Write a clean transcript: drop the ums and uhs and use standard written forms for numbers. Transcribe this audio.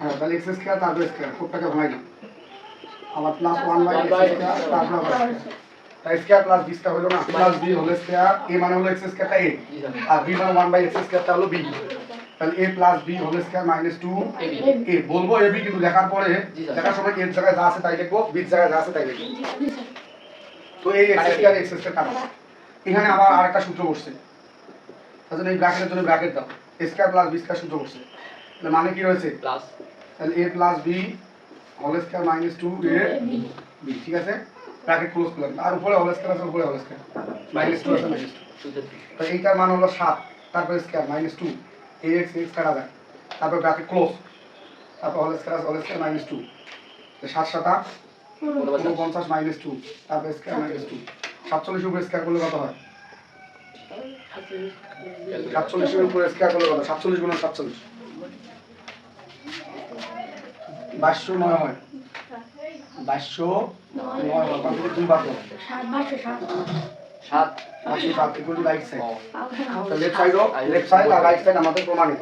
হ্যাঁ তাহলে x square তারপর স্কয়ার কোডটাকে ভাঙাই দিই আবার প্লাস 1 বাই এক্স স্কয়ার তারপর আবার তাই স্কয়ার প্লাস বি স্কয়ার হলো না প্লাস বি হোল স্কয়ার এ মানে হলো এক্স স্কয়ারটা এ আর বি মানে 1 বাই এক্স স্কয়ারটা হলো বি তাহলে a plus b whole square minus 2 a বলবো a b কিন্তু লেখার পরে লেখার সময় এর জায়গায় যা আছে তাই লিখবো b এর জায়গায় যা আছে তাই লিখবো তো এই এক্স স্কয়ার কাটা এখানে আবার আরেকটা সূত্র বসছে তাহলে এই ব্র্যাকেটের জন্য ব্র্যাকেট দাও a square plus b square সূত্র বসছে তাহলে মানে কি রয়েছে প্লাস তাহলে a plus b whole square minus 2 a b ঠিক আছে ব্র্যাকেট ক্লোজ করলাম আর উপরে হোল স্কয়ার আছে উপরে হোল স্কয়ার মাইনাস 2 আছে মাইনাস 2 তো এইটার মান হলো 7 তারপর স্কয়ার মাইনাস 2 ax x কাটা যায় তারপর ব্র্যাকেট ক্লোজ তারপর হোল স্কয়ার মাইনাস 2 তো 7 7 49 মাইনাস 2 তারপর স্কয়ার মাইনাস 2 47 উপরে স্কয়ার করলে কত হয় 47 এর উপরে স্কয়ার করলে কত 47 গুণ 47 2209 হয় 2209 হয় কত দুই বার 7 ইকুয়াল টু রাইট সাইড তো লেফট সাইড আর রাইট সাইড আমাদের প্রমাণিত